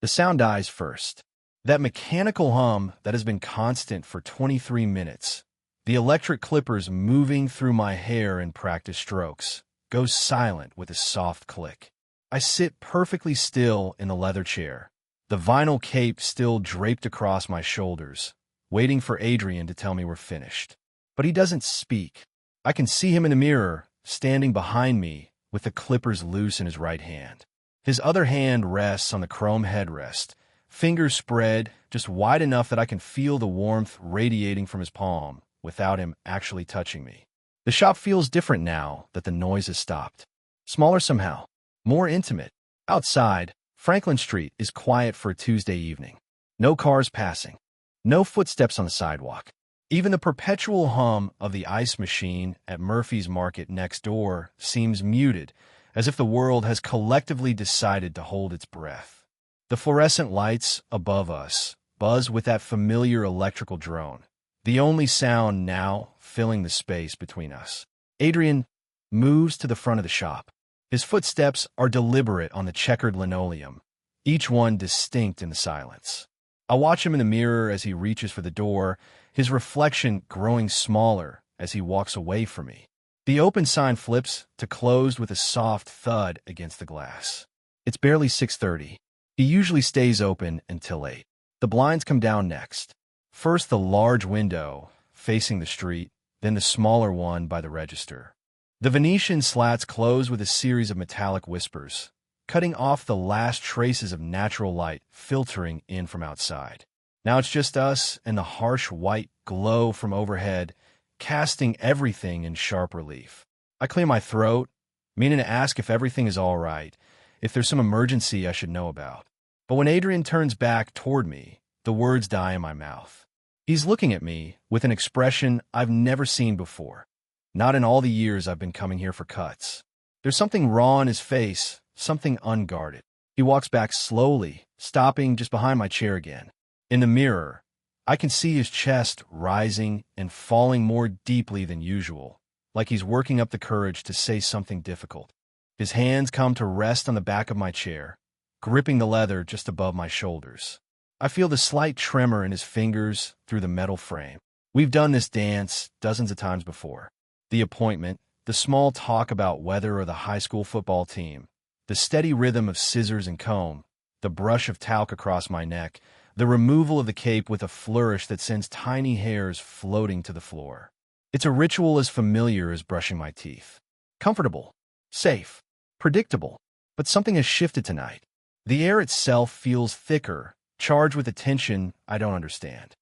The sound dies first. That mechanical hum that has been constant for 23 minutes, the electric clippers moving through my hair in practice strokes, goes silent with a soft click. I sit perfectly still in the leather chair, the vinyl cape still draped across my shoulders, waiting for Adrian to tell me we're finished. But he doesn't speak. I can see him in the mirror, standing behind me, with the clippers loose in his right hand. His other hand rests on the chrome headrest, fingers spread just wide enough that I can feel the warmth radiating from his palm without him actually touching me. The shop feels different now that the noise has stopped. Smaller somehow, more intimate. Outside, Franklin Street is quiet for a Tuesday evening. No cars passing. No footsteps on the sidewalk. Even the perpetual hum of the ice machine at Murphy's Market next door seems muted, as if the world has collectively decided to hold its breath. The fluorescent lights above us buzz with that familiar electrical drone, the only sound now filling the space between us. Adrian moves to the front of the shop. His footsteps are deliberate on the checkered linoleum, each one distinct in the silence. I watch him in the mirror as he reaches for the door, his reflection growing smaller as he walks away from me. The open sign flips to closed with a soft thud against the glass. It's barely 6:30. He usually stays open until 8. The blinds come down next. First the large window facing the street, then the smaller one by the register. The Venetian slats close with a series of metallic whispers, cutting off the last traces of natural light filtering in from outside. Now it's just us and the harsh white glow from overhead, casting everything in sharp relief. I clear my throat, meaning to ask if everything is all right, if there's some emergency I should know about. But when Adrian turns back toward me, the words die in my mouth. He's looking at me with an expression I've never seen before. Not in all the years I've been coming here for cuts. There's something raw in his face, something unguarded. He walks back slowly, stopping just behind my chair again. In the mirror, I can see his chest rising and falling more deeply than usual, like he's working up the courage to say something difficult. His hands come to rest on the back of my chair, gripping the leather just above my shoulders. I feel the slight tremor in his fingers through the metal frame. We've done this dance dozens of times before. The appointment, the small talk about weather or the high school football team, the steady rhythm of scissors and comb, the brush of talc across my neck, the removal of the cape with a flourish that sends tiny hairs floating to the floor. It's a ritual as familiar as brushing my teeth. Comfortable, safe, predictable, but something has shifted tonight. The air itself feels thicker, charged with a tension I don't understand.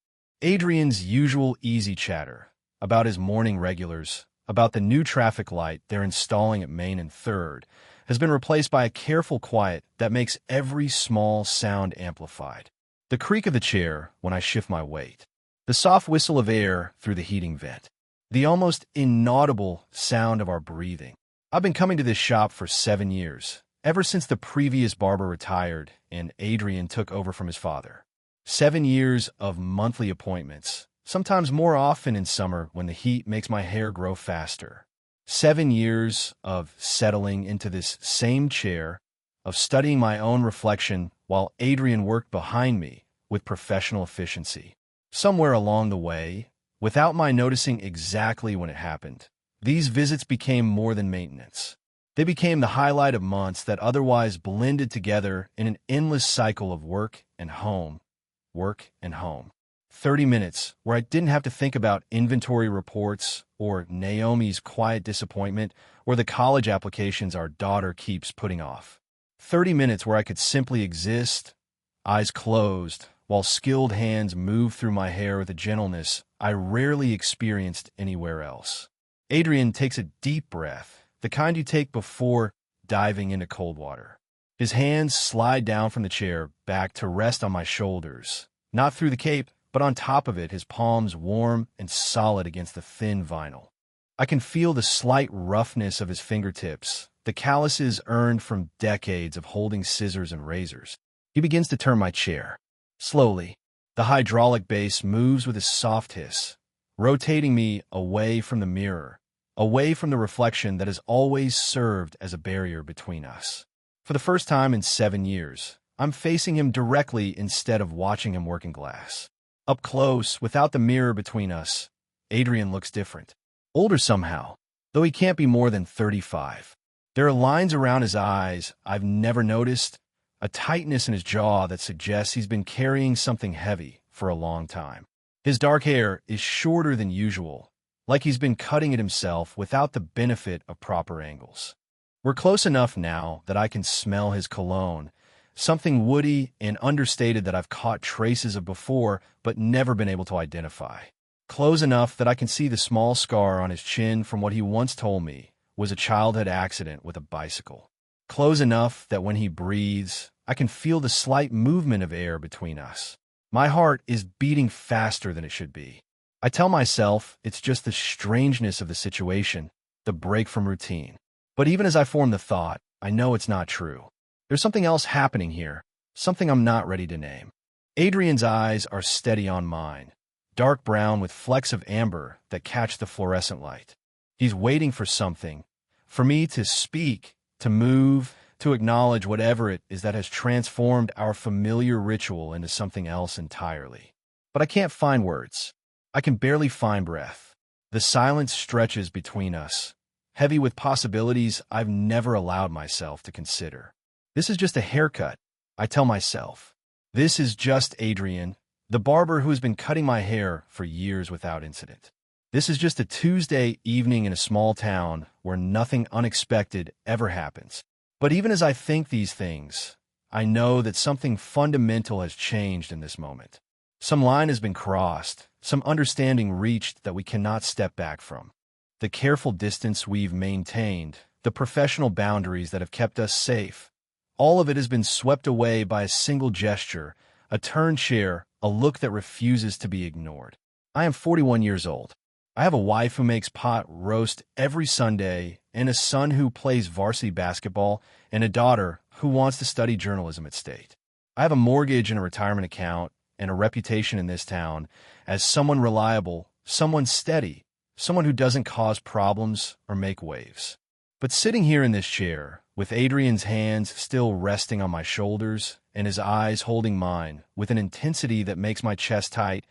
Adrian's usual easy chatter about his morning regulars, about the new traffic light they're installing at Main and 3rd, has been replaced by a careful quiet that makes every small sound amplified. The creak of the chair when I shift my weight, the soft whistle of air through the heating vent, the almost inaudible sound of our breathing. I've been coming to this shop for 7 years, ever since the previous barber retired and Adrian took over from his father. 7 years of monthly appointments, sometimes more often in summer when the heat makes my hair grow faster. 7 years of settling into this same chair, of studying my own reflection while Adrian worked behind me with professional efficiency. Somewhere along the way, without my noticing exactly when it happened, these visits became more than maintenance. They became the highlight of months that otherwise blended together in an endless cycle of work and home, work and home. 30 minutes where I didn't have to think about inventory reports or Naomi's quiet disappointment or the college applications our daughter keeps putting off. 30 minutes where I could simply exist, eyes closed, while skilled hands moved through my hair with a gentleness I rarely experienced anywhere else. Adrian takes a deep breath, the kind you take before diving into cold water. His hands slide down from the chair back to rest on my shoulders, not through the cape, but on top of it, his palms warm and solid against the thin vinyl. I can feel the slight roughness of his fingertips, the calluses earned from decades of holding scissors and razors. He begins to turn my chair. Slowly, the hydraulic base moves with a soft hiss, rotating me away from the mirror, away from the reflection that has always served as a barrier between us. For the first time in 7 years, I'm facing him directly instead of watching him work in glass. Up close, without the mirror between us, Adrian looks different. Older somehow, though he can't be more than 35. There are lines around his eyes I've never noticed, a tightness in his jaw that suggests he's been carrying something heavy for a long time. His dark hair is shorter than usual, like he's been cutting it himself without the benefit of proper angles. We're close enough now that I can smell his cologne, something woody and understated that I've caught traces of before but never been able to identify. Close enough that I can see the small scar on his chin from what he once told me was a childhood accident with a bicycle. Close enough that when he breathes, I can feel the slight movement of air between us. My heart is beating faster than it should be. I tell myself it's just the strangeness of the situation, the break from routine. But even as I form the thought, I know it's not true. There's something else happening here, something I'm not ready to name. Adrian's eyes are steady on mine, dark brown with flecks of amber that catch the fluorescent light. He's waiting for something, for me to speak, to move, to acknowledge whatever it is that has transformed our familiar ritual into something else entirely. But I can't find words. I can barely find breath. The silence stretches between us, heavy with possibilities I've never allowed myself to consider. This is just a haircut, I tell myself. This is just Adrian, the barber who has been cutting my hair for years without incident. This is just a Tuesday evening in a small town where nothing unexpected ever happens. But even as I think these things, I know that something fundamental has changed in this moment. Some line has been crossed, some understanding reached that we cannot step back from. The careful distance we've maintained, the professional boundaries that have kept us safe, all of it has been swept away by a single gesture, a turned chair, a look that refuses to be ignored. I am 41 years old. I have a wife who makes pot roast every Sunday, and a son who plays varsity basketball, and a daughter who wants to study journalism at State. I have a mortgage and a retirement account, and a reputation in this town as someone reliable, someone steady, someone who doesn't cause problems or make waves. But sitting here in this chair, with Adrian's hands still resting on my shoulders and his eyes holding mine with an intensity that makes my chest tight,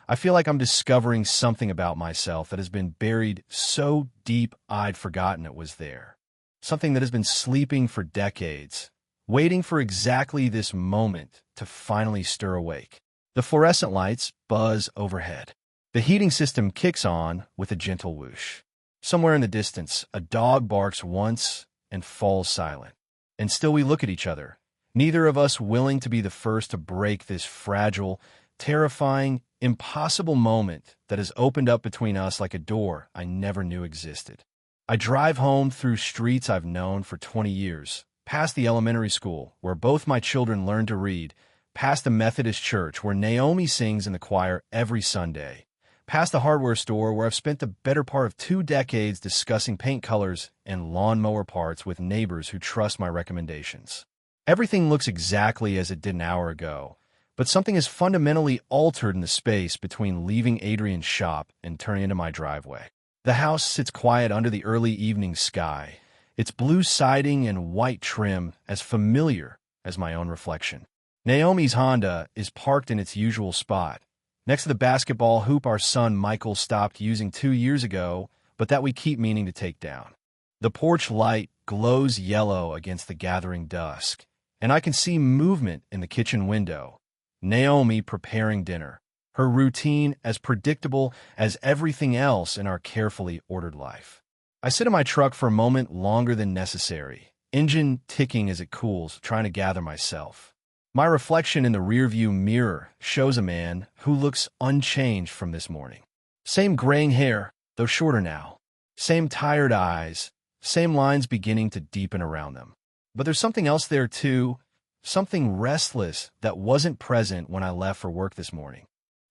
I feel like I'm discovering something about myself that has been buried so deep I'd forgotten it was there. Something that has been sleeping for decades, waiting for exactly this moment to finally stir awake. The fluorescent lights buzz overhead. The heating system kicks on with a gentle whoosh. Somewhere in the distance, a dog barks once and falls silent. And still we look at each other, neither of us willing to be the first to break this fragile, terrifying, impossible moment that has opened up between us like a door I never knew existed. I drive home through streets I've known for 20 years, past the elementary school where both my children learned to read, past the Methodist church where Naomi sings in the choir every Sunday, past the hardware store where I've spent the better part of 2 decades discussing paint colors and lawnmower parts with neighbors who trust my recommendations. Everything looks exactly as it did an hour ago, but something has fundamentally altered in the space between leaving Adrian's shop and turning into my driveway. The house sits quiet under the early evening sky, its blue siding and white trim as familiar as my own reflection. Naomi's Honda is parked in its usual spot, next to the basketball hoop our son Michael stopped using 2 years ago, but that we keep meaning to take down. The porch light glows yellow against the gathering dusk, and I can see movement in the kitchen window. Naomi preparing dinner, her routine as predictable as everything else in our carefully ordered life. I sit in my truck for a moment longer than necessary, engine ticking as it cools, trying to gather myself. My reflection in the rearview mirror shows a man who looks unchanged from this morning. Same graying hair, though shorter now. Same tired eyes, same lines beginning to deepen around them. But there's something else there too, something restless that wasn't present when I left for work this morning.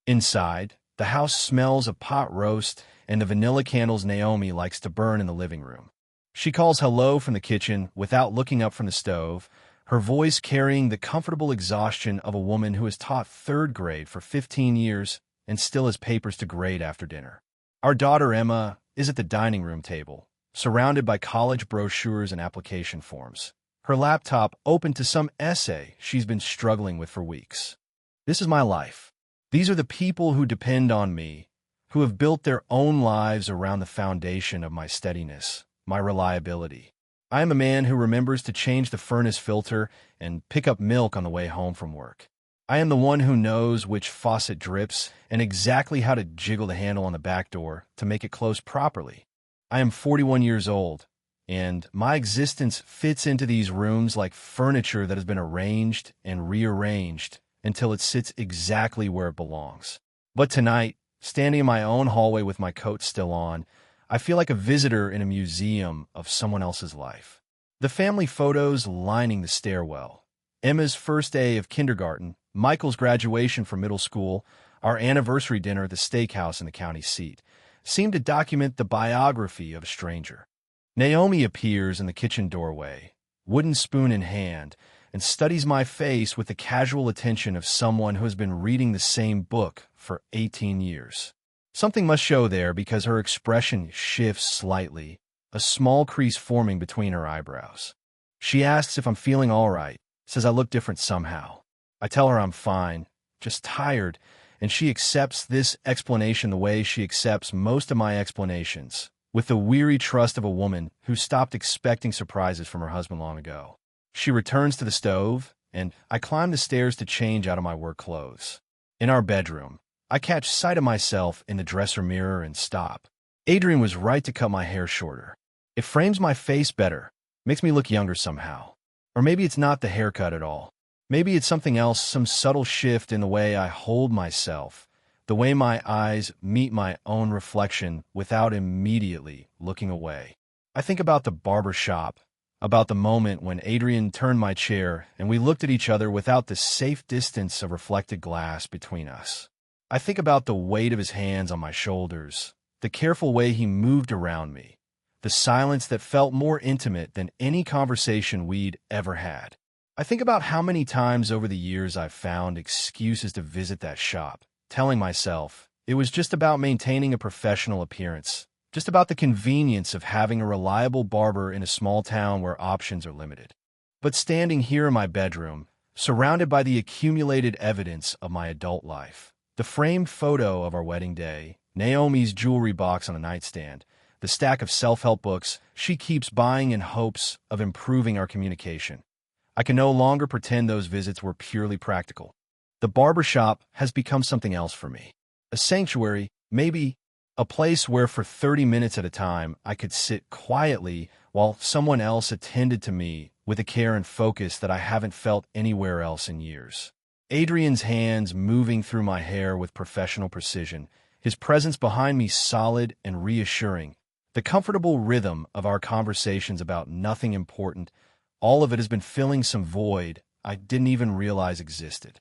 Inside, the house smells of pot roast and the vanilla candles Naomi likes to burn in the living room. She calls hello from the kitchen without looking up from the stove, her voice carrying the comfortable exhaustion of a woman who has taught 3rd grade for 15 years and still has papers to grade after dinner. Our daughter Emma is at the dining room table, surrounded by college brochures and application forms. her laptop open to some essay she's been struggling with for weeks. This is my life. These are the people who depend on me, who have built their own lives around the foundation of my steadiness, my reliability. I am a man who remembers to change the furnace filter and pick up milk on the way home from work. I am the one who knows which faucet drips and exactly how to jiggle the handle on the back door to make it close properly. I am 41 years old, and my existence fits into these rooms like furniture that has been arranged and rearranged until it sits exactly where it belongs. But tonight, standing in my own hallway with my coat still on, I feel like a visitor in a museum of someone else's life. The family photos lining the stairwell, Emma's first day of kindergarten, Michael's graduation from middle school, our anniversary dinner at the steakhouse in the county seat, seem to document the biography of a stranger. Naomi appears in the kitchen doorway, wooden spoon in hand, and studies my face with the casual attention of someone who has been reading the same book for 18 years. Something must show there because her expression shifts slightly, a small crease forming between her eyebrows. She asks if I'm feeling all right, says I look different somehow. I tell her I'm fine, just tired, and she accepts this explanation the way she accepts most of my explanations, with the weary trust of a woman who stopped expecting surprises from her husband long ago. She returns to the stove, and I climb the stairs to change out of my work clothes. In our bedroom, I catch sight of myself in the dresser mirror and stop. Adrian was right to cut my hair shorter. It frames my face better, makes me look younger somehow. Or maybe it's not the haircut at all. Maybe it's something else, some subtle shift in the way I hold myself, the way my eyes meet my own reflection without immediately looking away. I think about the barber shop, about the moment when Adrian turned my chair and we looked at each other without the safe distance of reflected glass between us. I think about the weight of his hands on my shoulders, the careful way he moved around me, the silence that felt more intimate than any conversation we'd ever had. I think about how many times over the years I've found excuses to visit that shop, telling myself it was just about maintaining a professional appearance, just about the convenience of having a reliable barber in a small town where options are limited. But standing here in my bedroom, surrounded by the accumulated evidence of my adult life, the framed photo of our wedding day, Naomi's jewelry box on the nightstand, the stack of self-help books she keeps buying in hopes of improving our communication, I can no longer pretend those visits were purely practical. The barbershop has become something else for me. A sanctuary, maybe a place where for 30 minutes at a time I could sit quietly while someone else attended to me with a care and focus that I haven't felt anywhere else in years. Adrian's hands moving through my hair with professional precision, his presence behind me solid and reassuring, the comfortable rhythm of our conversations about nothing important, all of it has been filling some void I didn't even realize existed.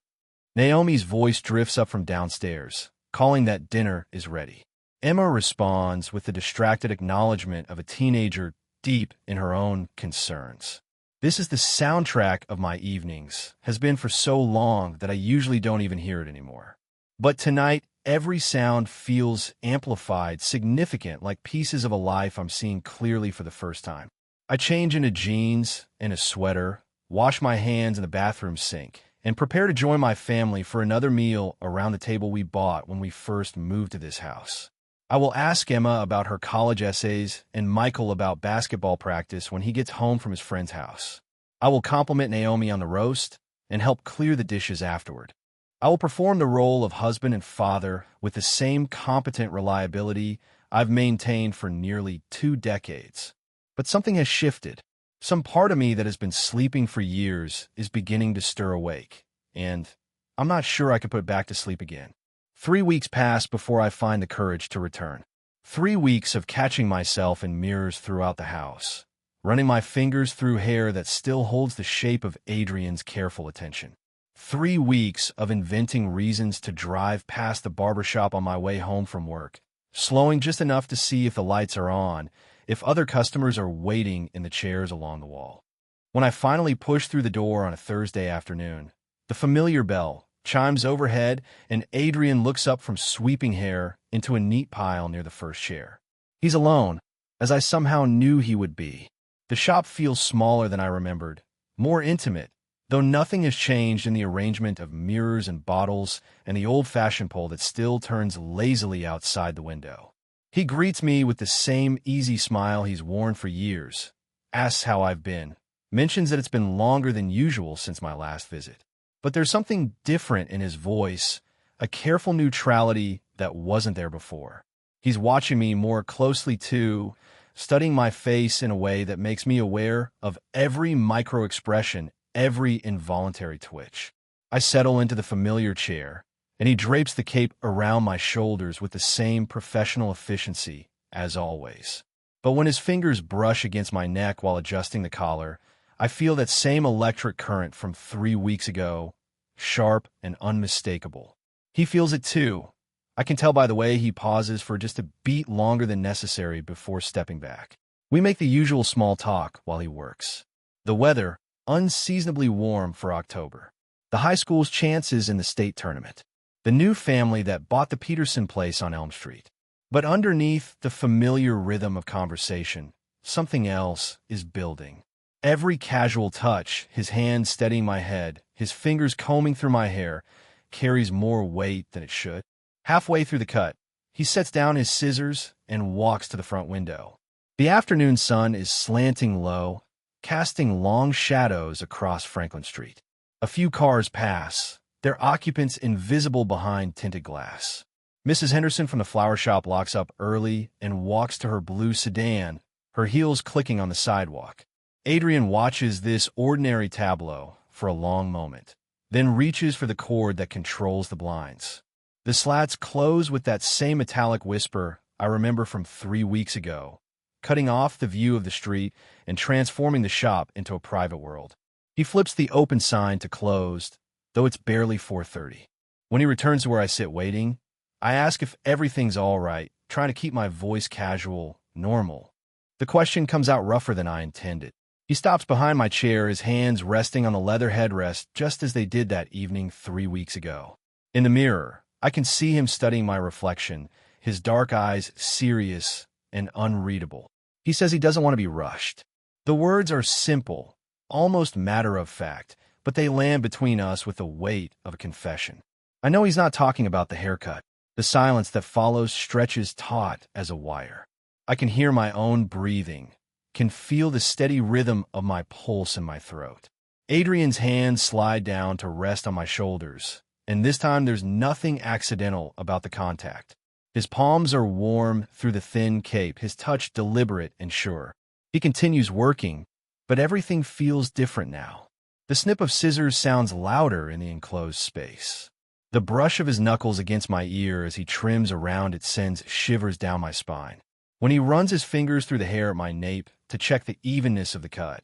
Naomi's voice drifts up from downstairs, calling that dinner is ready. Emma responds with the distracted acknowledgement of a teenager deep in her own concerns. This is the soundtrack of my evenings, has been for so long that I usually don't even hear it anymore. But tonight, every sound feels amplified, significant, like pieces of a life I'm seeing clearly for the first time. I change into jeans and a sweater, wash my hands in the bathroom sink, and prepare to join my family for another meal around the table we bought when we first moved to this house. I will ask Emma about her college essays and Michael about basketball practice when he gets home from his friend's house. I will compliment Naomi on the roast and help clear the dishes afterward. I will perform the role of husband and father with the same competent reliability I've maintained for nearly 2 decades. But something has shifted. Some part of me that has been sleeping for years is beginning to stir awake, and I'm not sure I can put it back to sleep again. 3 weeks pass before I find the courage to return. 3 weeks of catching myself in mirrors throughout the house, running my fingers through hair that still holds the shape of Adrian's careful attention. 3 weeks of inventing reasons to drive past the barbershop on my way home from work, slowing just enough to see if the lights are on, if other customers are waiting in the chairs along the wall. When I finally push through the door on a Thursday afternoon, the familiar bell chimes overhead and Adrian looks up from sweeping hair into a neat pile near the first chair. He's alone, as I somehow knew he would be. The shop feels smaller than I remembered, more intimate, though nothing has changed in the arrangement of mirrors and bottles and the old-fashioned pole that still turns lazily outside the window. He greets me with the same easy smile he's worn for years, asks how I've been, mentions that it's been longer than usual since my last visit. But there's something different in his voice, a careful neutrality that wasn't there before. He's watching me more closely too, studying my face in a way that makes me aware of every micro-expression, every involuntary twitch. I settle into the familiar chair, and he drapes the cape around my shoulders with the same professional efficiency as always. But when his fingers brush against my neck while adjusting the collar, I feel that same electric current from 3 weeks ago, sharp and unmistakable. He feels it too. I can tell by the way he pauses for just a beat longer than necessary before stepping back. We make the usual small talk while he works. The weather, unseasonably warm for October. The high school's chances in the state tournament. The new family that bought the Peterson place on Elm Street. But underneath the familiar rhythm of conversation, something else is building. Every casual touch, his hand steadying my head, his fingers combing through my hair, carries more weight than it should. Halfway through the cut, he sets down his scissors and walks to the front window. The afternoon sun is slanting low, casting long shadows across Franklin Street. A few cars pass, their occupants invisible behind tinted glass. Mrs. Henderson from the flower shop locks up early and walks to her blue sedan, her heels clicking on the sidewalk. Adrian watches this ordinary tableau for a long moment, then reaches for the cord that controls the blinds. The slats close with that same metallic whisper I remember from 3 weeks ago, cutting off the view of the street and transforming the shop into a private world. He flips the open sign to closed, though it's barely 4:30. When he returns to where I sit waiting, I ask if everything's all right, trying to keep my voice casual, normal. The question comes out rougher than I intended. He stops behind my chair, his hands resting on the leather headrest just as they did that evening 3 weeks ago. In the mirror, I can see him studying my reflection, his dark eyes serious and unreadable. He says he doesn't want to be rushed. The words are simple, almost matter-of-fact, but they land between us with the weight of a confession. I know he's not talking about the haircut. The silence that follows stretches taut as a wire. I can hear my own breathing, can feel the steady rhythm of my pulse in my throat. Adrian's hands slide down to rest on my shoulders, and this time there's nothing accidental about the contact. His palms are warm through the thin cape, his touch deliberate and sure. He continues working, but everything feels different now. The snip of scissors sounds louder in the enclosed space. The brush of his knuckles against my ear as he trims around it sends shivers down my spine. When he runs his fingers through the hair at my nape to check the evenness of the cut,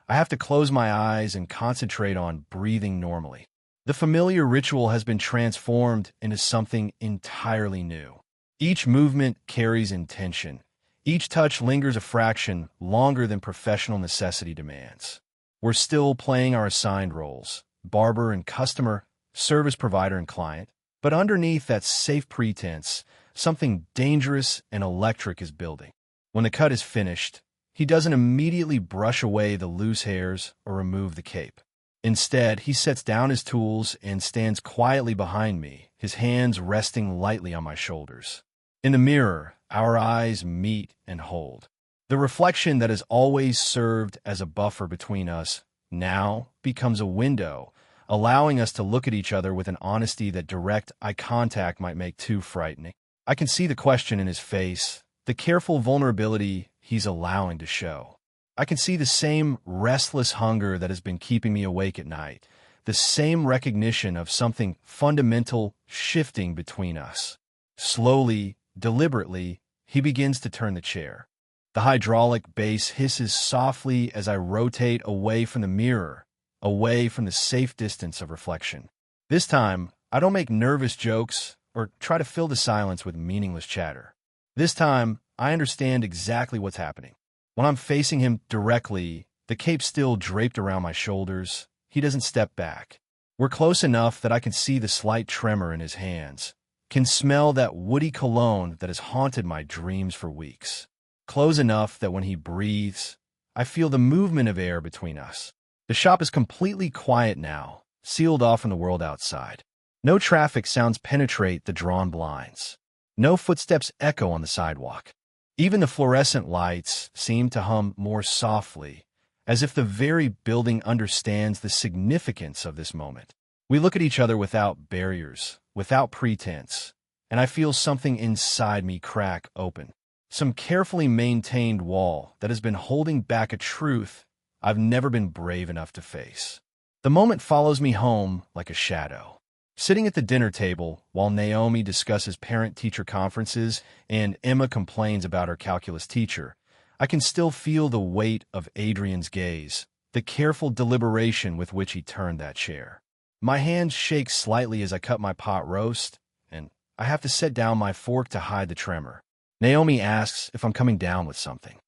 I have to close my eyes and concentrate on breathing normally. The familiar ritual has been transformed into something entirely new. Each movement carries intention. Each touch lingers a fraction longer than professional necessity demands. We're still playing our assigned roles, barber and customer, service provider and client, but underneath that safe pretense, something dangerous and electric is building. When the cut is finished, he doesn't immediately brush away the loose hairs or remove the cape. Instead, he sets down his tools and stands quietly behind me, his hands resting lightly on my shoulders. In the mirror, our eyes meet and hold. The reflection that has always served as a buffer between us now becomes a window, allowing us to look at each other with an honesty that direct eye contact might make too frightening. I can see the question in his face, the careful vulnerability he's allowing to show. I can see the same restless hunger that has been keeping me awake at night, the same recognition of something fundamental shifting between us. Slowly, deliberately, he begins to turn the chair. The hydraulic base hisses softly as I rotate away from the mirror, away from the safe distance of reflection. This time, I don't make nervous jokes or try to fill the silence with meaningless chatter. This time, I understand exactly what's happening. When I'm facing him directly, the cape still draped around my shoulders, he doesn't step back. We're close enough that I can see the slight tremor in his hands, can smell that woody cologne that has haunted my dreams for weeks. Close enough that when he breathes, I feel the movement of air between us. The shop is completely quiet now, sealed off from the world outside. No traffic sounds penetrate the drawn blinds. No footsteps echo on the sidewalk. Even the fluorescent lights seem to hum more softly, as if the very building understands the significance of this moment. We look at each other without barriers, without pretense, and I feel something inside me crack open. Some carefully maintained wall that has been holding back a truth I've never been brave enough to face. The moment follows me home like a shadow. Sitting at the dinner table while Naomi discusses parent-teacher conferences and Emma complains about her calculus teacher, I can still feel the weight of Adrian's gaze, the careful deliberation with which he turned that chair. My hands shake slightly as I cut my pot roast, and I have to set down my fork to hide the tremor. Naomi asks if I'm coming down with something.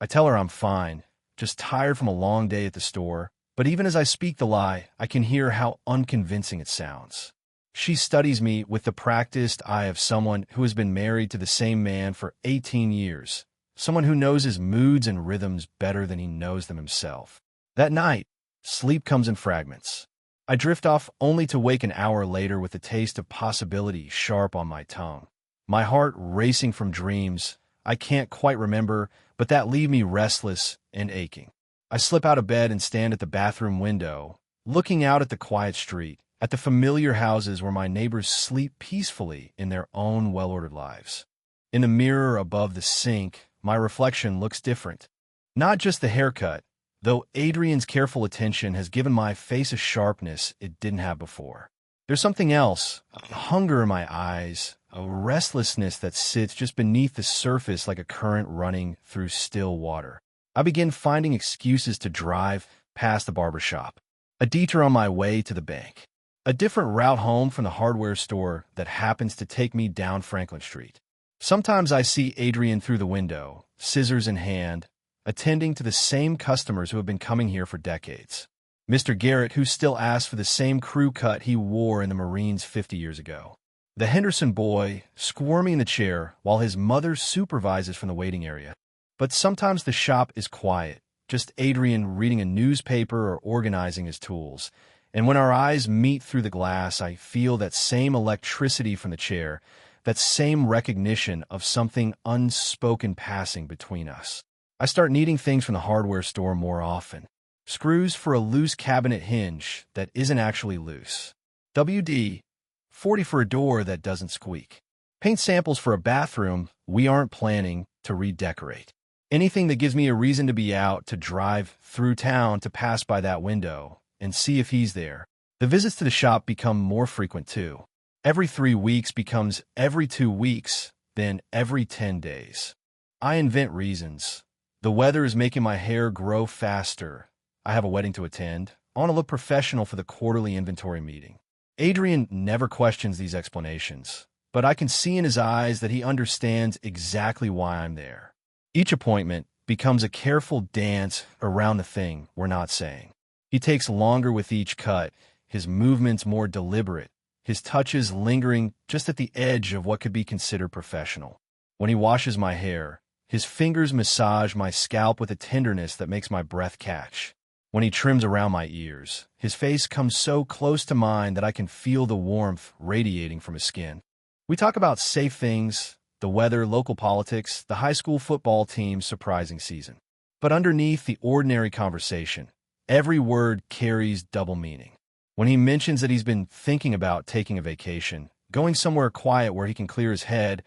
I tell her I'm fine, just tired from a long day at the store, but even as I speak the lie, I can hear how unconvincing it sounds. She studies me with the practiced eye of someone who has been married to the same man for 18 years, someone who knows his moods and rhythms better than he knows them himself. That night, sleep comes in fragments. I drift off only to wake an hour later with the taste of possibility sharp on my tongue. My heart racing from dreams I can't quite remember, but that leave me restless and aching. I slip out of bed and stand at the bathroom window, looking out at the quiet street, at the familiar houses where my neighbors sleep peacefully in their own well-ordered lives. In the mirror above the sink, my reflection looks different. Not just the haircut, though Adrian's careful attention has given my face a sharpness it didn't have before. There's something else, a hunger in my eyes, a restlessness that sits just beneath the surface like a current running through still water. I begin finding excuses to drive past the barber shop, a detour on my way to the bank, a different route home from the hardware store that happens to take me down Franklin Street. Sometimes I see Adrian through the window, scissors in hand, attending to the same customers who have been coming here for decades. Mr. Garrett, who still asks for the same crew cut he wore in the Marines 50 years ago. The Henderson boy, squirming in the chair while his mother supervises from the waiting area. But sometimes the shop is quiet, just Adrian reading a newspaper or organizing his tools. And when our eyes meet through the glass, I feel that same electricity from the chair, that same recognition of something unspoken passing between us. I start needing things from the hardware store more often. Screws for a loose cabinet hinge that isn't actually loose. WD-40 for a door that doesn't squeak. Paint samples for a bathroom we aren't planning to redecorate. Anything that gives me a reason to be out, to drive through town, to pass by that window and see if he's there. The visits to the shop become more frequent too. Every 3 weeks becomes every 2 weeks, then every 10 days. I invent reasons. The weather is making my hair grow faster. I have a wedding to attend. I want to look professional for the quarterly inventory meeting. Adrian never questions these explanations, but I can see in his eyes that he understands exactly why I'm there. Each appointment becomes a careful dance around the thing we're not saying. He takes longer with each cut, his movements more deliberate, his touches lingering just at the edge of what could be considered professional. When he washes my hair, his fingers massage my scalp with a tenderness that makes my breath catch. When he trims around my ears, his face comes so close to mine that I can feel the warmth radiating from his skin. We talk about safe things, the weather, local politics, the high school football team's surprising season. But underneath the ordinary conversation, every word carries double meaning. When he mentions that he's been thinking about taking a vacation, going somewhere quiet where he can clear his head,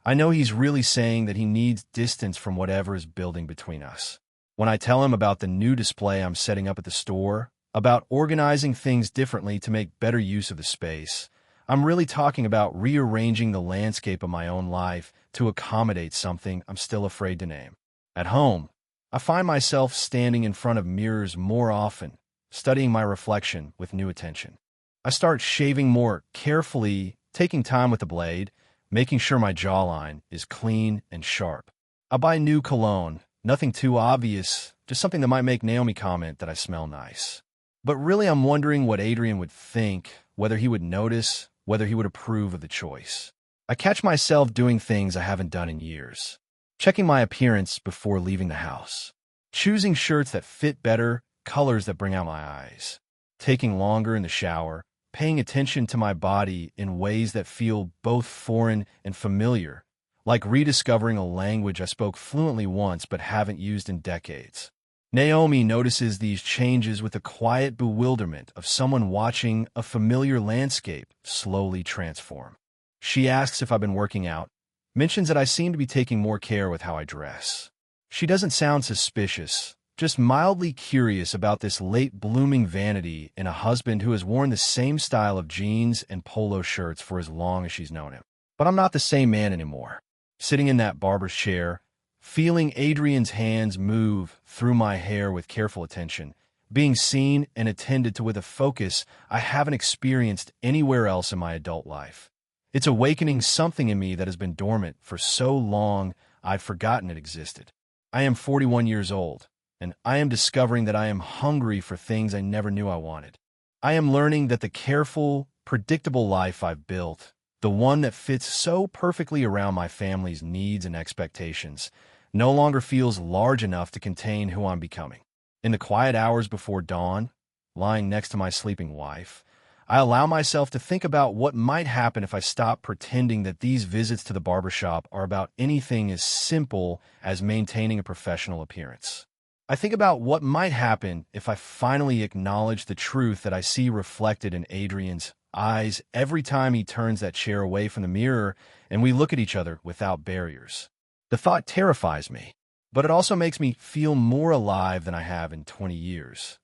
I know he's really saying that he needs distance from whatever is building between us. When I tell him about the new display I'm setting up at the store, about organizing things differently to make better use of the space, I'm really talking about rearranging the landscape of my own life to accommodate something I'm still afraid to name. At home, I find myself standing in front of mirrors more often, studying my reflection with new attention. I start shaving more carefully, taking time with the blade, making sure my jawline is clean and sharp. I buy new cologne, nothing too obvious, just something that might make Naomi comment that I smell nice. But really I'm wondering what Adrian would think, whether he would notice, whether he would approve of the choice. I catch myself doing things I haven't done in years. Checking my appearance before leaving the house. Choosing shirts that fit better, colors that bring out my eyes, taking longer in the shower, paying attention to my body in ways that feel both foreign and familiar, like rediscovering a language I spoke fluently once but haven't used in decades. Naomi notices these changes with the quiet bewilderment of someone watching a familiar landscape slowly transform. She asks if I've been working out, mentions that I seem to be taking more care with how I dress. She doesn't sound suspicious, just mildly curious about this late-blooming vanity in a husband who has worn the same style of jeans and polo shirts for as long as she's known him. But I'm not the same man anymore. Sitting in that barber's chair, feeling Adrian's hands move through my hair with careful attention, being seen and attended to with a focus I haven't experienced anywhere else in my adult life. It's awakening something in me that has been dormant for so long I'd forgotten it existed. I am 41 years old, and I am discovering that I am hungry for things I never knew I wanted. I am learning that the careful, predictable life I've built, the one that fits so perfectly around my family's needs and expectations, no longer feels large enough to contain who I'm becoming. In the quiet hours before dawn, lying next to my sleeping wife, I allow myself to think about what might happen if I stop pretending that these visits to the barbershop are about anything as simple as maintaining a professional appearance. I think about what might happen if I finally acknowledge the truth that I see reflected in Adrian's eyes every time he turns that chair away from the mirror and we look at each other without barriers. The thought terrifies me, but it also makes me feel more alive than I have in 20 years.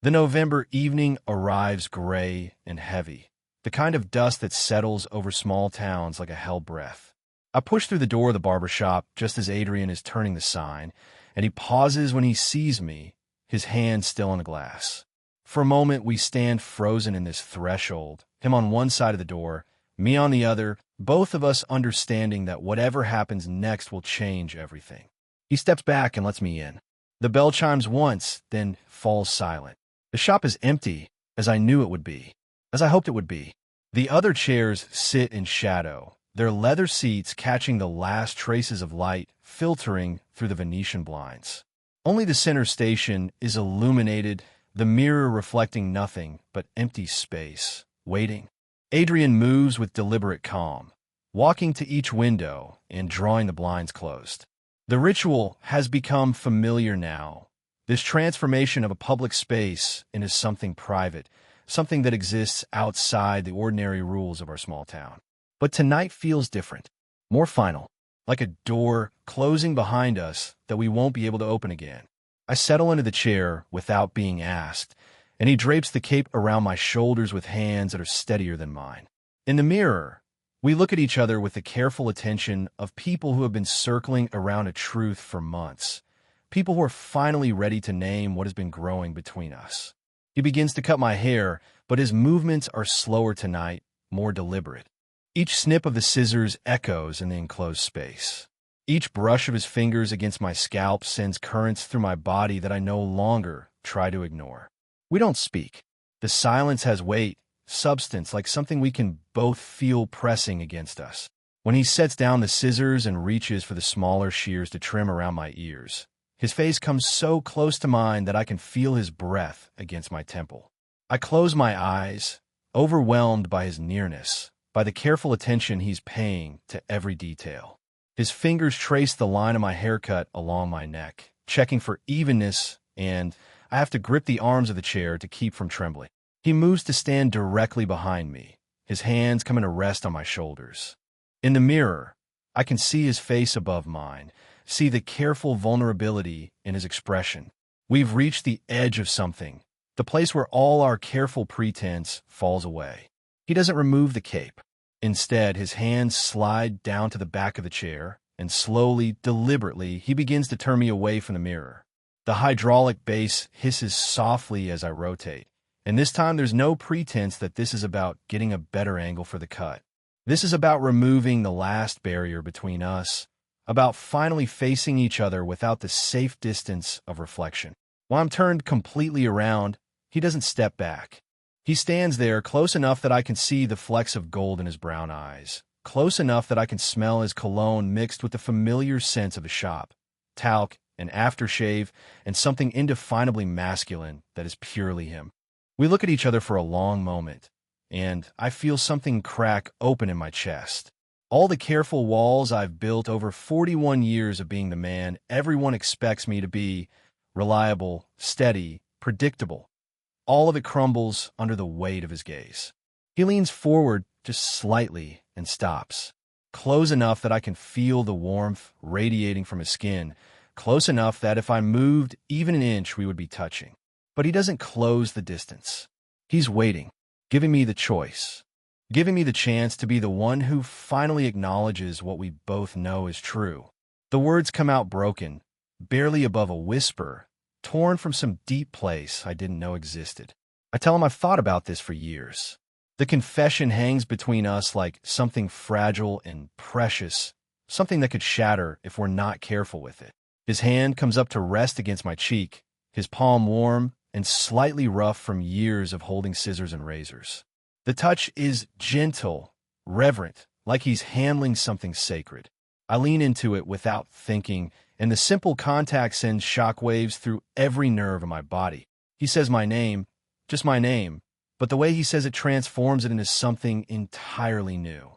The November evening arrives gray and heavy, the kind of dust that settles over small towns like a hell breath. I push through the door of the barbershop just as Adrian is turning the sign, and he pauses when he sees me, his hand still on the glass. For a moment, we stand frozen in this threshold, him on one side of the door, me on the other, both of us understanding that whatever happens next will change everything. He steps back and lets me in. The bell chimes once, then falls silent. The shop is empty, as I knew it would be, as I hoped it would be. The other chairs sit in shadow, their leather seats catching the last traces of light filtering through the Venetian blinds. Only the center station is illuminated, the mirror reflecting nothing but empty space, waiting. Adrian moves with deliberate calm, walking to each window and drawing the blinds closed. The ritual has become familiar now, this transformation of a public space into something private, something that exists outside the ordinary rules of our small town. But tonight feels different, more final, like a door closing behind us that we won't be able to open again. I settle into the chair without being asked, and he drapes the cape around my shoulders with hands that are steadier than mine. In the mirror, we look at each other with the careful attention of people who have been circling around a truth for months, people who are finally ready to name what has been growing between us. He begins to cut my hair, but his movements are slower tonight, more deliberate. Each snip of the scissors echoes in the enclosed space. Each brush of his fingers against my scalp sends currents through my body that I no longer try to ignore. We don't speak. The silence has weight, substance, like something we can both feel pressing against us. When he sets down the scissors and reaches for the smaller shears to trim around my ears, his face comes so close to mine that I can feel his breath against my temple. I close my eyes, overwhelmed by his nearness, by the careful attention he's paying to every detail. His fingers trace the line of my haircut along my neck, checking for evenness, and I have to grip the arms of the chair to keep from trembling. He moves to stand directly behind me, his hands coming to rest on my shoulders. In the mirror, I can see his face above mine, see the careful vulnerability in his expression. We've reached the edge of something, the place where all our careful pretense falls away. He doesn't remove the cape. Instead, his hands slide down to the back of the chair, and slowly, deliberately, he begins to turn me away from the mirror. The hydraulic base hisses softly as I rotate, and this time there's no pretense that this is about getting a better angle for the cut. This is about removing the last barrier between us, about finally facing each other without the safe distance of reflection. While I'm turned completely around, he doesn't step back. He stands there close enough that I can see the flecks of gold in his brown eyes, close enough that I can smell his cologne mixed with the familiar scents of the shop, talc an aftershave, and something indefinably masculine that is purely him. We look at each other for a long moment, and I feel something crack open in my chest. All the careful walls I've built over 41 years of being the man everyone expects me to be, reliable, steady, predictable. All of it crumbles under the weight of his gaze. He leans forward just slightly and stops, close enough that I can feel the warmth radiating from his skin, close enough that if I moved even an inch we would be touching. But he doesn't close the distance. He's waiting, giving me the choice, giving me the chance to be the one who finally acknowledges what we both know is true. The words come out broken, barely above a whisper, torn from some deep place I didn't know existed. I tell him I've thought about this for years. The confession hangs between us like something fragile and precious, something that could shatter if we're not careful with it. His hand comes up to rest against my cheek, his palm warm and slightly rough from years of holding scissors and razors. The touch is gentle, reverent, like he's handling something sacred. I lean into it without thinking, and the simple contact sends shockwaves through every nerve in my body. He says my name, just my name, but the way he says it transforms it into something entirely new.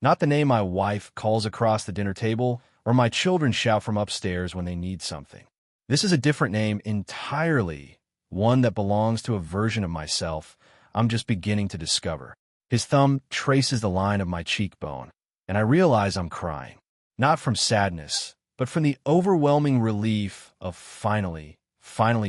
Not the name my wife calls across the dinner table, or my children shout from upstairs when they need something. This is a different name entirely, one that belongs to a version of myself I'm just beginning to discover. His thumb traces the line of my cheekbone, and I realize I'm crying. Not from sadness, but from the overwhelming relief of finally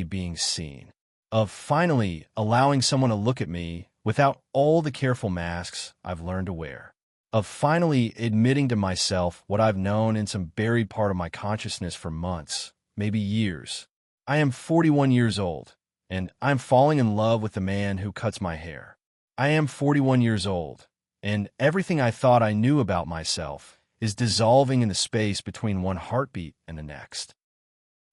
being seen. Of finally allowing someone to look at me without all the careful masks I've learned to wear. Of finally admitting to myself what I've known in some buried part of my consciousness for months, maybe years. I am 41 years old, and I'm falling in love with the man who cuts my hair. I am 41 years old, and everything I thought I knew about myself is dissolving in the space between one heartbeat and the next.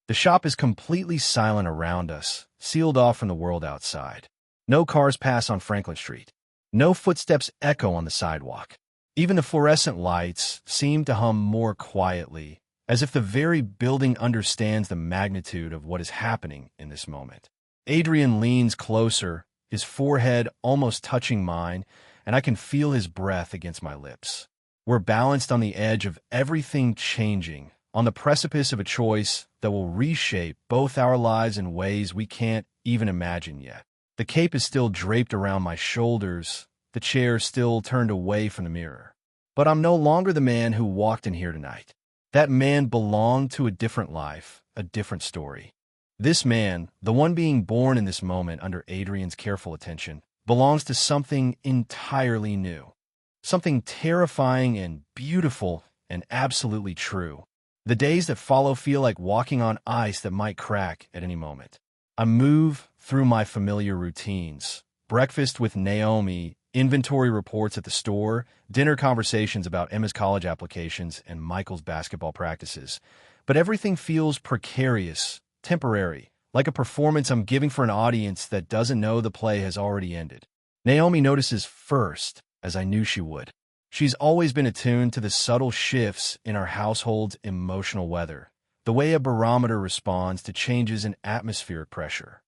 The shop is completely silent around us, sealed off from the world outside. No cars pass on Franklin Street. No footsteps echo on the sidewalk. Even the fluorescent lights seem to hum more quietly, as if the very building understands the magnitude of what is happening in this moment. Adrian leans closer, his forehead almost touching mine, and I can feel his breath against my lips. We're balanced on the edge of everything changing, on the precipice of a choice that will reshape both our lives in ways we can't even imagine yet. The cape is still draped around my shoulders, the chair still turned away from the mirror. But I'm no longer the man who walked in here tonight. That man belonged to a different life, a different story. This man, the one being born in this moment under Adrian's careful attention, belongs to something entirely new. Something terrifying and beautiful and absolutely true. The days that follow feel like walking on ice that might crack at any moment. I move through my familiar routines. Breakfast with Naomi, inventory reports at the store, dinner conversations about Emma's college applications and Michael's basketball practices. But everything feels precarious, temporary, like a performance I'm giving for an audience that doesn't know the play has already ended. Naomi notices first, as I knew she would. She's always been attuned to the subtle shifts in our household's emotional weather, the way a barometer responds to changes in atmospheric pressure.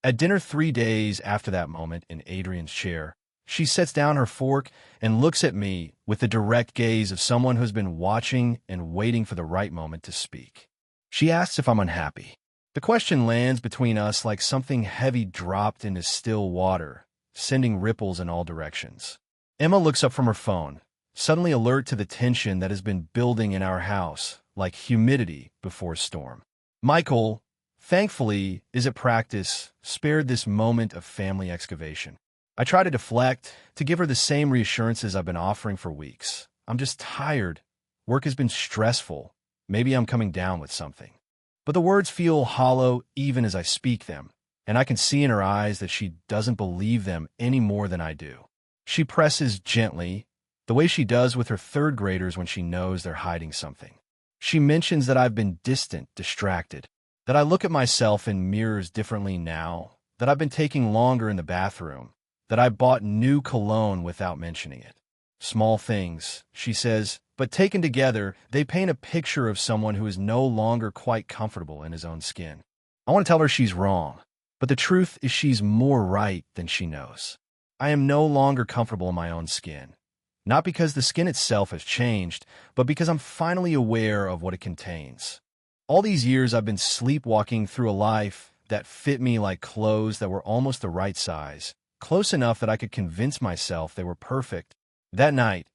At dinner 3 days after that moment in Adrian's chair, she sets down her fork and looks at me with the direct gaze of someone who's been watching and waiting for the right moment to speak. She asks if I'm unhappy. The question lands between us like something heavy dropped into still water, sending ripples in all directions. Emma looks up from her phone, suddenly alert to the tension that has been building in our house, like humidity before a storm. Michael, thankfully, is at practice, spared this moment of family excavation. I try to deflect, to give her the same reassurances I've been offering for weeks. I'm just tired. Work has been stressful. Maybe I'm coming down with something. But the words feel hollow even as I speak them, and I can see in her eyes that she doesn't believe them any more than I do. She presses gently, the way she does with her third graders when she knows they're hiding something. She mentions that I've been distant, distracted, that I look at myself in mirrors differently now, that I've been taking longer in the bathroom, that I bought new cologne without mentioning it. Small things, she says, but taken together, they paint a picture of someone who is no longer quite comfortable in his own skin. I want to tell her she's wrong, but the truth is she's more right than she knows. I am no longer comfortable in my own skin. Not because the skin itself has changed, but because I'm finally aware of what it contains. All these years I've been sleepwalking through a life that fit me like clothes that were almost the right size, close enough that I could convince myself they were perfect. That night,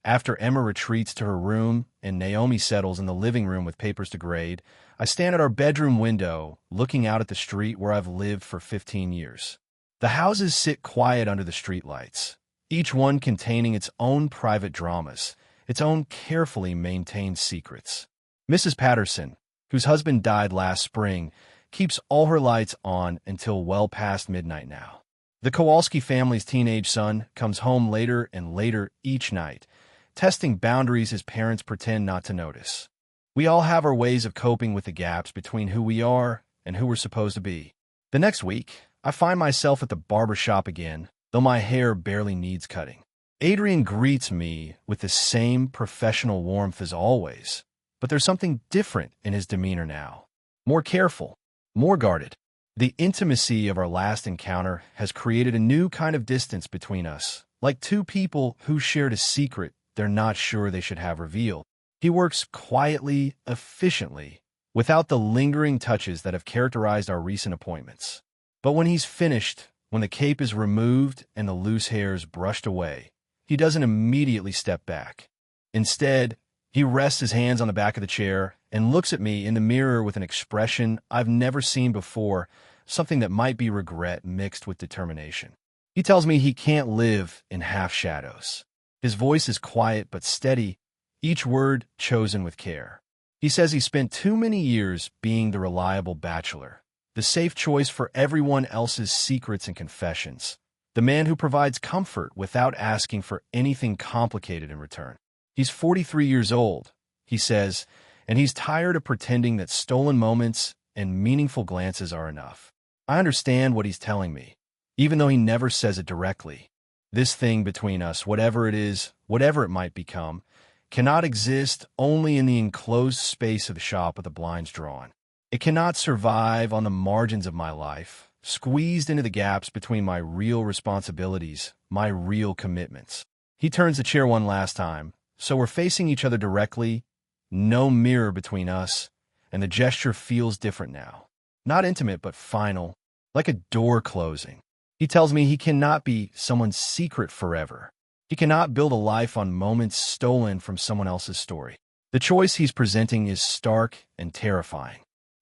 after Emma retreats to her room and Naomi settles in the living room with papers to grade, I stand at our bedroom window, looking out at the street where I've lived for 15 years. The houses sit quiet under the streetlights, each one containing its own private dramas, its own carefully maintained secrets. Mrs. Patterson, whose husband died last spring, keeps all her lights on until well past midnight now. The Kowalski family's teenage son comes home later and later each night, testing boundaries his parents pretend not to notice. We all have our ways of coping with the gaps between who we are and who we're supposed to be. The next week, I find myself at the barber shop again, though my hair barely needs cutting. Adrian greets me with the same professional warmth as always, but there's something different in his demeanor now. More careful, more guarded. The intimacy of our last encounter has created a new kind of distance between us, like two people who shared a secret they're not sure they should have revealed. He works quietly, efficiently, without the lingering touches that have characterized our recent appointments. But when he's finished, when the cape is removed and the loose hairs brushed away, he doesn't immediately step back. Instead, he rests his hands on the back of the chair and looks at me in the mirror with an expression I've never seen before, something that might be regret mixed with determination. He tells me he can't live in half shadows. His voice is quiet but steady, each word chosen with care. He says he spent too many years being the reliable bachelor, the safe choice for everyone else's secrets and confessions, the man who provides comfort without asking for anything complicated in return. He's 43 years old, he says, and he's tired of pretending that stolen moments and meaningful glances are enough. I understand what he's telling me, even though he never says it directly. This thing between us, whatever it is, whatever it might become, cannot exist only in the enclosed space of the shop with the blinds drawn. It cannot survive on the margins of my life, squeezed into the gaps between my real responsibilities, my real commitments. He turns the chair one last time, so we're facing each other directly, no mirror between us, and the gesture feels different now. Not intimate, but final, like a door closing. He tells me he cannot be someone's secret forever. He cannot build a life on moments stolen from someone else's story. The choice he's presenting is stark and terrifying.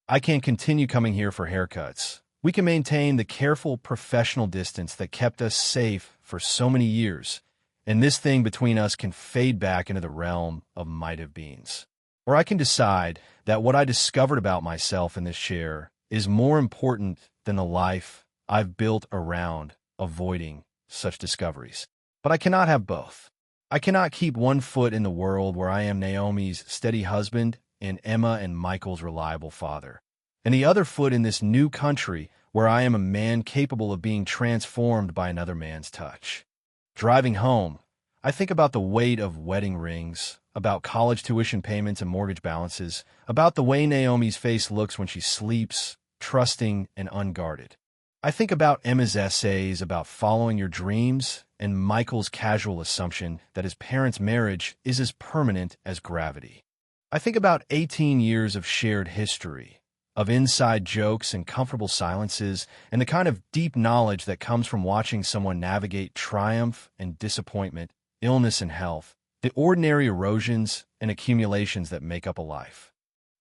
I can't continue coming here for haircuts. We can maintain the careful professional distance that kept us safe for so many years, and this thing between us can fade back into the realm of might-have-beens. Or I can decide that what I discovered about myself in this chair is more important than the life I've built around avoiding such discoveries. But I cannot have both. I cannot keep one foot in the world where I am Naomi's steady husband and Emma and Michael's reliable father, and the other foot in this new country where I am a man capable of being transformed by another man's touch. Driving home, I think about the weight of wedding rings, about college tuition payments and mortgage balances, about the way Naomi's face looks when she sleeps, trusting and unguarded. I think about Emma's essays about following your dreams and Michael's casual assumption that his parents' marriage is as permanent as gravity. I think about 18 years of shared history, of inside jokes and comfortable silences, and the kind of deep knowledge that comes from watching someone navigate triumph and disappointment, illness and health, the ordinary erosions and accumulations that make up a life.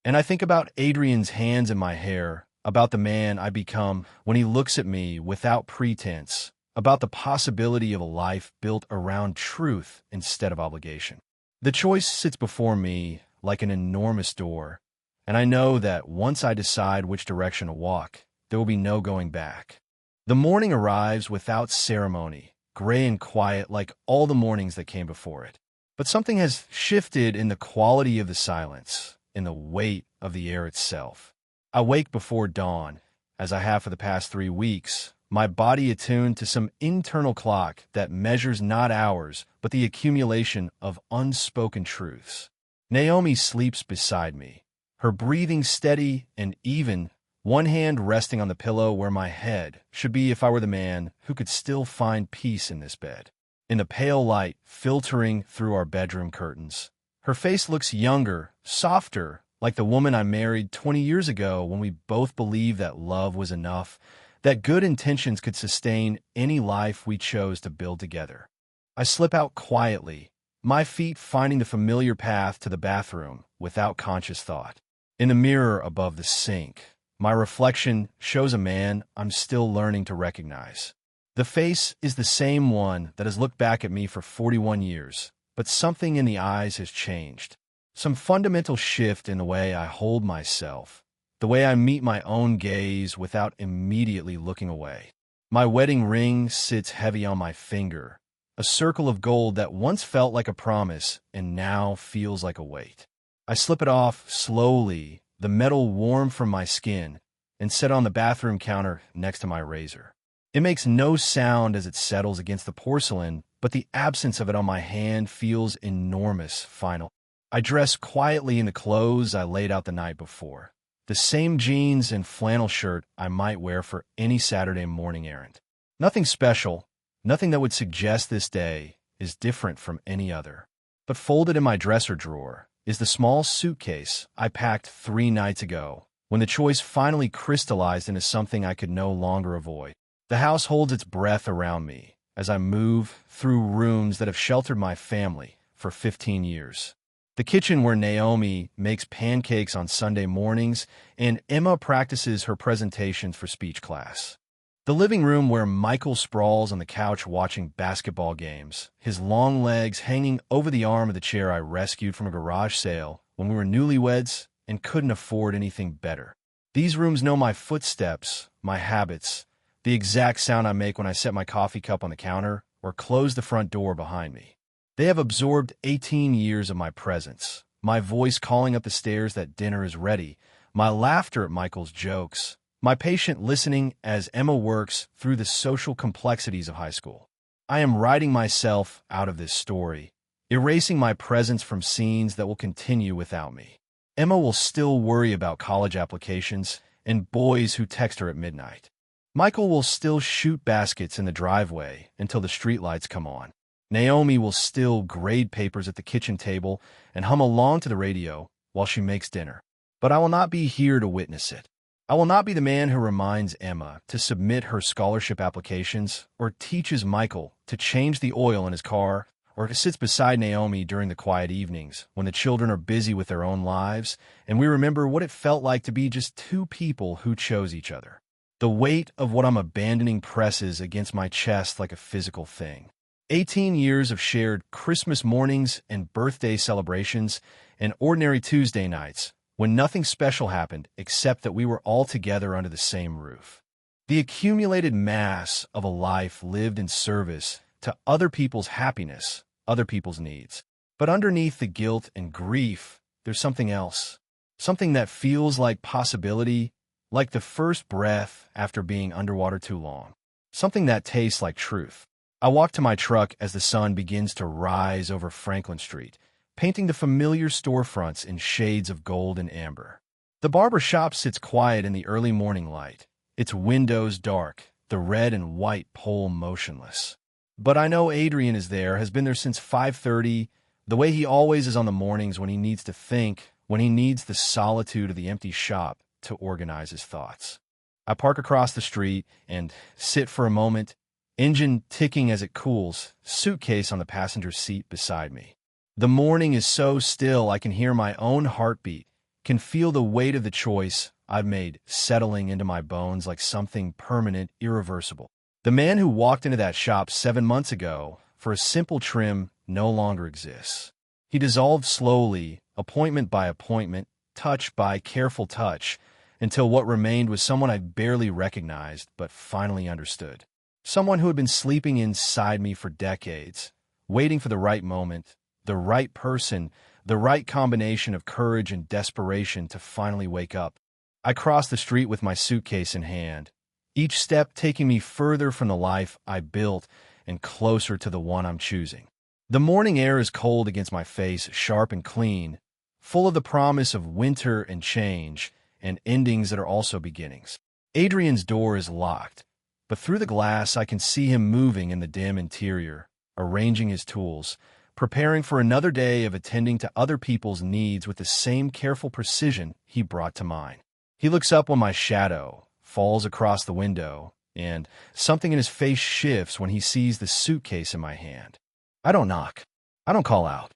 And I think about Adrian's hands in my hair, about the man I become when he looks at me without pretense, about the possibility of a life built around truth instead of obligation. The choice sits before me like an enormous door, and I know that once I decide which direction to walk, there will be no going back. The morning arrives without ceremony, gray and quiet like all the mornings that came before it. But something has shifted in the quality of the silence, in the weight of the air itself. I wake before dawn, as I have for the past 3 weeks, my body attuned to some internal clock that measures not hours, but the accumulation of unspoken truths. Naomi sleeps beside me, her breathing steady and even, one hand resting on the pillow where my head should be if I were the man who could still find peace in this bed. In the pale light filtering through our bedroom curtains, her face looks younger, softer, like the woman I married 20 years ago when we both believed that love was enough, that good intentions could sustain any life we chose to build together. I slip out quietly, my feet finding the familiar path to the bathroom without conscious thought. In the mirror above the sink, my reflection shows a man I'm still learning to recognize. The face is the same one that has looked back at me for 41 years, but something in the eyes has changed. Some fundamental shift in the way I hold myself, the way I meet my own gaze without immediately looking away. My wedding ring sits heavy on my finger, a circle of gold that once felt like a promise and now feels like a weight. I slip it off slowly, the metal warm from my skin, and set on the bathroom counter next to my razor. It makes no sound as it settles against the porcelain, but the absence of it on my hand feels enormous, final. I dress quietly in the clothes I laid out the night before, the same jeans and flannel shirt I might wear for any Saturday morning errand. Nothing special, nothing that would suggest this day is different from any other. But folded in my dresser drawer is the small suitcase I packed 3 nights ago, when the choice finally crystallized into something I could no longer avoid. The house holds its breath around me as I move through rooms that have sheltered my family for 15 years. The kitchen where Naomi makes pancakes on Sunday mornings and Emma practices her presentations for speech class. The living room where Michael sprawls on the couch watching basketball games, his long legs hanging over the arm of the chair I rescued from a garage sale when we were newlyweds and couldn't afford anything better. These rooms know my footsteps, my habits, the exact sound I make when I set my coffee cup on the counter or close the front door behind me. They have absorbed 18 years of my presence, my voice calling up the stairs that dinner is ready, my laughter at Michael's jokes, my patient listening as Emma works through the social complexities of high school. I am writing myself out of this story, erasing my presence from scenes that will continue without me. Emma will still worry about college applications and boys who text her at midnight. Michael will still shoot baskets in the driveway until the streetlights come on. Naomi will still grade papers at the kitchen table and hum along to the radio while she makes dinner. But I will not be here to witness it. I will not be the man who reminds Emma to submit her scholarship applications or teaches Michael to change the oil in his car or who sits beside Naomi during the quiet evenings when the children are busy with their own lives and we remember what it felt like to be just 2 people who chose each other. The weight of what I'm abandoning presses against my chest like a physical thing. 18 years of shared Christmas mornings and birthday celebrations and ordinary Tuesday nights when nothing special happened except that we were all together under the same roof. The accumulated mass of a life lived in service to other people's happiness, other people's needs. But underneath the guilt and grief, there's something else. Something that feels like possibility, like the first breath after being underwater too long. Something that tastes like truth. I walk to my truck as the sun begins to rise over Franklin Street, painting the familiar storefronts in shades of gold and amber. The barber shop sits quiet in the early morning light, its windows dark, the red and white pole motionless. But I know Adrian is there, has been there since 5:30, the way he always is on the mornings when he needs to think, when he needs the solitude of the empty shop to organize his thoughts. I park across the street and sit for a moment, engine ticking as it cools, suitcase on the passenger seat beside me. The morning is so still I can hear my own heartbeat, can feel the weight of the choice I've made settling into my bones like something permanent, irreversible. The man who walked into that shop 7 months ago for a simple trim no longer exists. He dissolved slowly, appointment by appointment, touch by careful touch, until what remained was someone I barely recognized but finally understood. Someone who had been sleeping inside me for decades, waiting for the right moment, the right person, the right combination of courage and desperation to finally wake up. I crossed the street with my suitcase in hand, each step taking me further from the life I built and closer to the one I'm choosing. The morning air is cold against my face, sharp and clean, full of the promise of winter and change, and endings that are also beginnings. Adrian's door is locked, but through the glass I can see him moving in the dim interior, arranging his tools, preparing for another day of attending to other people's needs with the same careful precision he brought to mine. He looks up when my shadow falls across the window, and something in his face shifts when he sees the suitcase in my hand. I don't knock. I don't call out.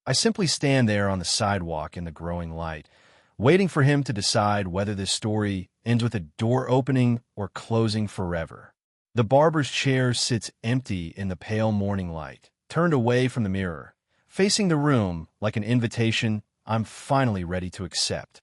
I simply stand there on the sidewalk in the growing light, waiting for him to decide whether this story ends with a door opening or closing forever. The barber's chair sits empty in the pale morning light, turned away from the mirror, facing the room like an invitation I'm finally ready to accept.